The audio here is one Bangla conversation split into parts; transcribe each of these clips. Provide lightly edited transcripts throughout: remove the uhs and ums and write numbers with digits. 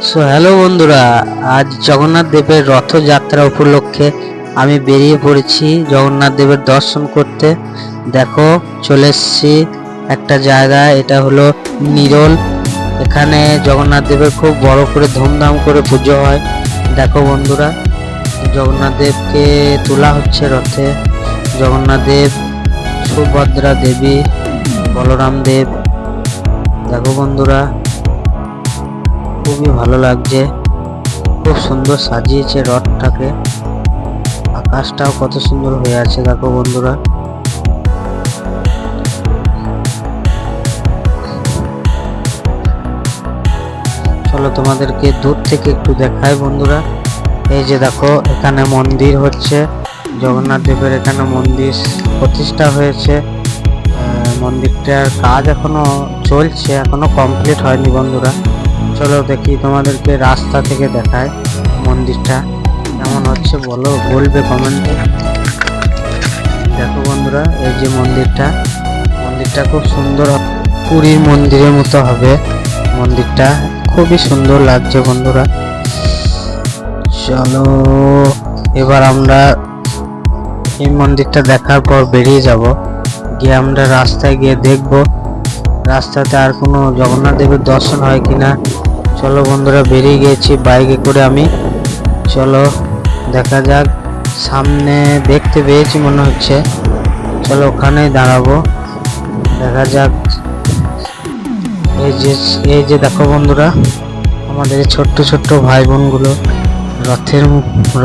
সো হ্যালো বন্ধুরা, আজ জগন্নাথ দেবের রথযাত্রা উপলক্ষে আমি বেরিয়ে পড়েছি জগন্নাথ দেবের দর্শন করতে। দেখো চলে এসেছি একটা জায়গায়, এটা হলো নিরোল। এখানে জগন্নাথ দেবের খুব বড় করে ধুমধাম করে পুজো হয়। দেখো বন্ধুরা, জগন্নাথ দেবকে তোলা হচ্ছে রথে। জগন্নাথ দেব, সুভদ্রা দেবী, বলরাম দেব। দেখো বন্ধুরা, খুবই ভালো লাগছে, খুব সুন্দর সাজিয়েছে রথটাকে। আকাশটাও কত সুন্দর হয়ে আছে দেখো বন্ধুরা। চলো তোমাদেরকে দূর থেকে একটু দেখাই বন্ধুরা। এই যে দেখো, এখানে মন্দির হচ্ছে জগন্নাথ দেবের, এখানে মন্দির প্রতিষ্ঠা হয়েছে। মন্দিরটার কাজ এখনো চলছে, এখনো কমপ্লিট হয়নি বন্ধুরা। চলো দেখি তোমাদেরকে রাস্তা থেকে দেখায় মন্দিরটা কেমন হচ্ছে, বলবে কমেন্টে। দেখো বন্ধুরা, এই যে মন্দিরটা খুব সুন্দর, পুরীর মন্দিরের মতো হবে মন্দিরটা, খুবই সুন্দর লাগছে বন্ধুরা। চলো এবার আমরা এই মন্দিরটা দেখার পর বেরিয়ে যাব, গিয়ে আমরা রাস্তায় গিয়ে দেখবো রাস্তাতে আর কোনো জগন্নাথ দেবের দর্শন হয় কিনা। চলো বন্ধুরা, বেরিয়ে গেছি বাইকে করে আমি। চলো দেখা যাক, সামনে দেখতে পেয়েছি মনে হচ্ছে, চলো ওখানেই দাঁড়াবো, দেখা যাক। এই যে দেখো বন্ধুরা, আমাদের ছোট্ট ছোট্ট ভাই বোনগুলো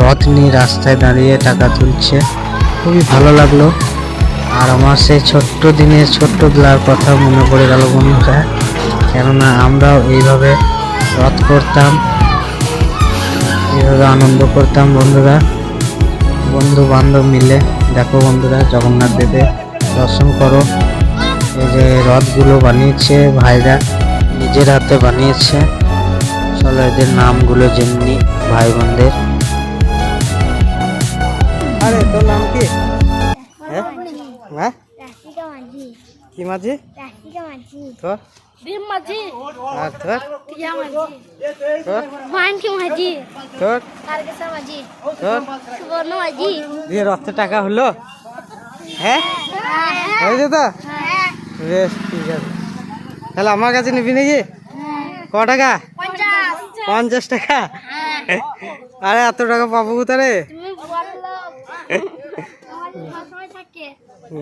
রথ নিয়ে রাস্তায় দাঁড়িয়ে টাকা তুলছে, খুবই ভালো লাগলো। আর আমার সেই ছোট্ট দিনের ছোট্টবেলার কথা মনে পড়ে গেল বন্ধুরা, কেননা আমরাও এইভাবে রথ করতাম, এইভাবে আনন্দ করতাম বন্ধুরা, বন্ধু বান্ধব মিলে। দেখো বন্ধুরা, জগন্নাথ দেবের দর্শন করো। এই যে রথগুলো বানিয়েছে ভাইরা, নিজের হাতে বানিয়েছে। চলো এদের নামগুলো জেনে ভাই বোনদের। আরে তোর নাম কি? হ্যাঁ কি মাঝি? তোর মাঝি আর তোর টিয়া মাঝি তোর মানকি মাঝি তোর কারকেশা মাঝি তোর সুবর্ণ মাঝি। দিয়ে রথে টাকা হলো? হ্যাঁ হয়েছে তো, বেশ ঠিক আছে। তাহলে আমার কাছে নিবি নাকি? ক টাকা? 50 টাকা? আরে এত টাকা পাবো কোথায়?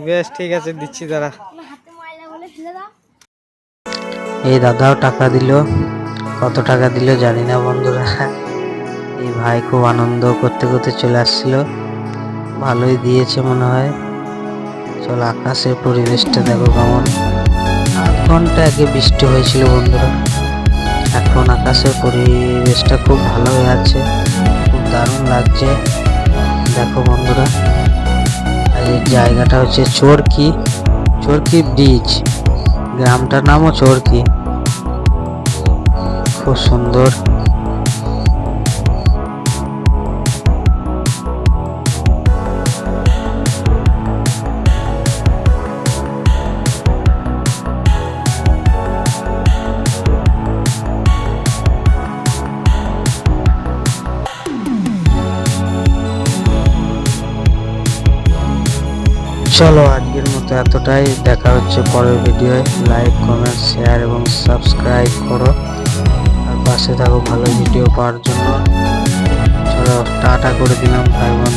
বেশ ঠিক আছে, দিচ্ছি দাঁড়া। এই দাদাও টাকা দিল, কত টাকা দিল জানি না বন্ধুরা। এই ভাই খুব আনন্দ করতে করতে চলে আসছিল, ভালোই দিয়েছে মনে হয়। চলো আকাশের পরিবেশটা দেখো কেমন, আধ ঘন্টা আগে বৃষ্টি হয়েছিল বন্ধুরা, এখন আকাশের পরিবেশটা খুব ভালো হয়ে আছে, খুব দারুণ লাগছে। দেখো বন্ধুরা, আর এই জায়গাটা হচ্ছে চরকি ব্রিজ, গ্রামটার নামও চরকি, খুব সুন্দর। চলো আজকের মতো এতটাই, দেখা হচ্ছে পরের ভিডিওয়ে। লাইক কমেন্ট শেয়ার এবং সাবস্ক্রাইব করো, আর পাশে থাকো ভালো ভিডিও পাওয়ার জন্য। চলো টাটা করে দিলাম ভাই বোন।